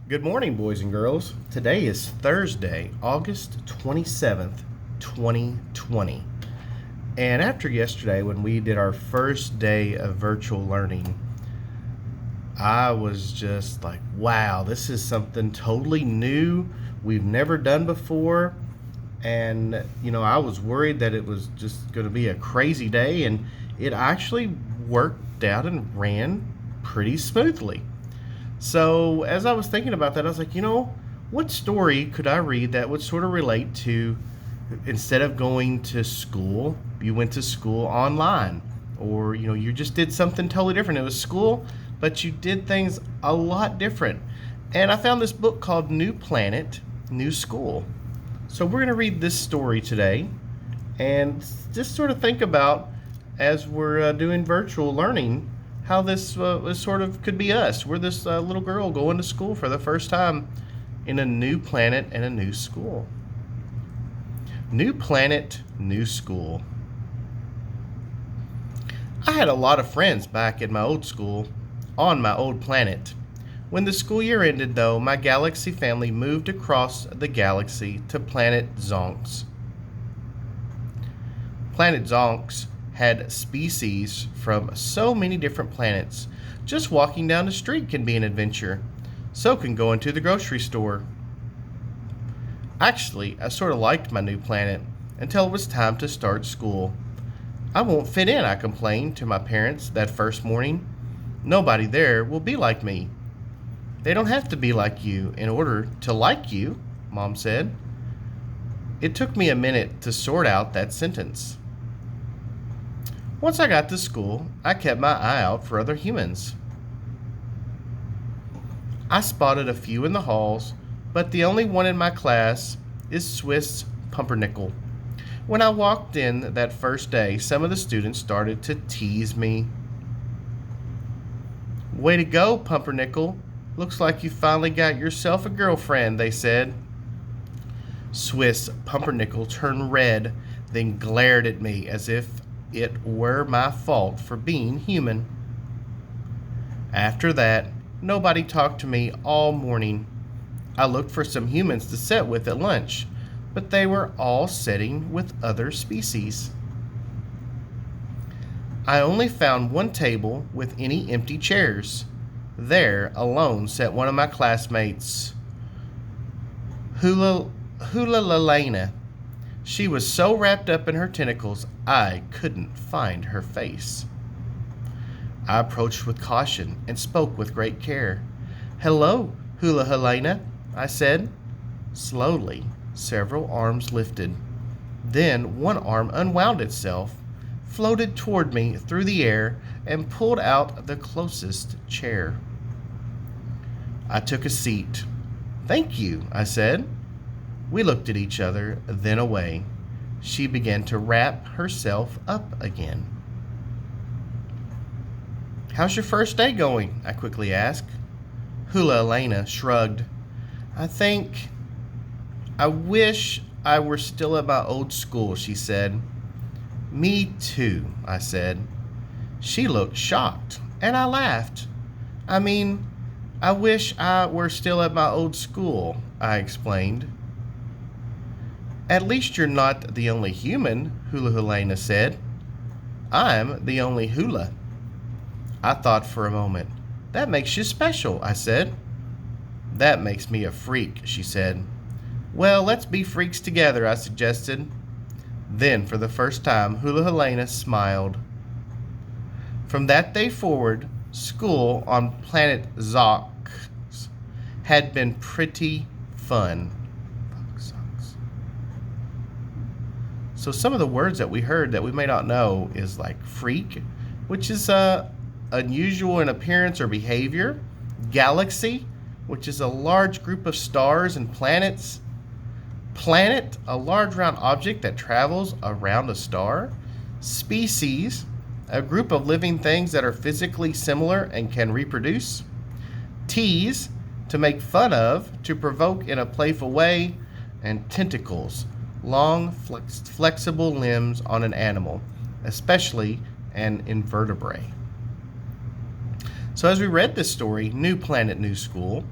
Good morning, boys and girls. Today is Thursday, August 27th, 2020. And after yesterday, when we did our first day of virtual learning, I was just like, wow, this is something totally new we've never done before. And, I was worried that it was just going to be a crazy day, and it actually worked out and ran pretty smoothly. So as I was thinking about that, I was like, what story could I read that would sort of relate to instead of going to school, you went to school online, or you just did something totally different. It was school, but you did things a lot different. And I found this book called New Planet, New School. So we're going to read this story today and just sort of think about, as we're doing virtual learning, how this sort of could be us. We're this little girl going to school for the first time in a new planet and a new school. New planet, new school. I had a lot of friends back at my old school, on my old planet. When the school year ended, though, my galaxy family moved across the galaxy to planet Zonks. Planet Zonks had species from so many different planets. Just walking down the street can be an adventure. So can going to the grocery store. Actually, I sort of liked my new planet until it was time to start school. I won't fit in, I complained to my parents that first morning. Nobody there will be like me. They don't have to be like you in order to like you, Mom said. It took me a minute to sort out that sentence. Once I got to school, I kept my eye out for other humans. I spotted a few in the halls, but the only one in my class is Swiss Pumpernickel. When I walked in that first day, some of the students started to tease me. Way to go, Pumpernickel. Looks like you finally got yourself a girlfriend, they said. Swiss Pumpernickel turned red, then glared at me as if it were my fault for being human. After that, nobody talked to me all morning. I looked for some humans to sit with at lunch, but they were all sitting with other species. I only found one table with any empty chairs. There, alone, sat one of my classmates, Hula. She was so wrapped up in her tentacles, I couldn't find her face. I approached with caution and spoke with great care. Hello, Hula, I said. Slowly, several arms lifted. Then one arm unwound itself, floated toward me through the air, and pulled out the closest chair. I took a seat. Thank you, I said. We looked at each other, then away. She began to wrap herself up again. How's your first day going? I quickly asked. Hula shrugged. I wish I were still at my old school, she said. Me too, I said. She looked shocked, and I laughed. I wish I were still at my old school, I explained. At least you're not the only human, Hula said. I'm the only Hula. I thought for a moment. That makes you special, I said. That makes me a freak, she said. Well, let's be freaks together, I suggested. Then, for the first time, Hula smiled. From that day forward, school on planet Zox had been pretty fun. So some of the words that we heard that we may not know is like freak, which is unusual in appearance or behavior. Galaxy, which is a large group of stars and planets. Planet, a large round object that travels around a star. Species, a group of living things that are physically similar and can reproduce. Tease, to make fun of, to provoke in a playful way. And tentacles, long, flexible limbs on an animal, especially an invertebrate. So as we read this story, New Planet, New School,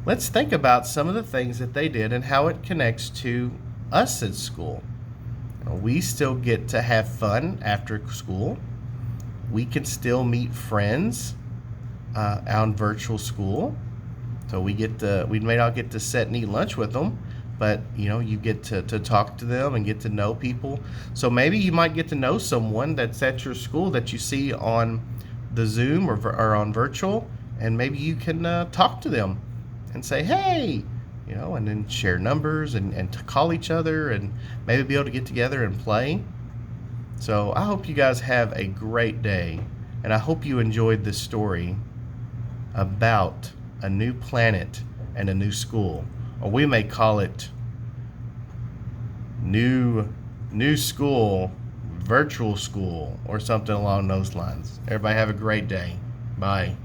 let's think about some of the things that they did and how it connects to us at school. We still get to have fun after school. We can still meet friends on virtual school. So we may not get to sit and eat lunch with them, but you get to talk to them and get to know people. So maybe you might get to know someone that's at your school that you see on the Zoom or on virtual, and maybe you can talk to them and say, hey, and then share numbers and to call each other and maybe be able to get together and play. So I hope you guys have a great day, and I hope you enjoyed this story about a new planet and a new school, or we may call it new school, virtual school, or something along those lines. Everybody have a great day. Bye.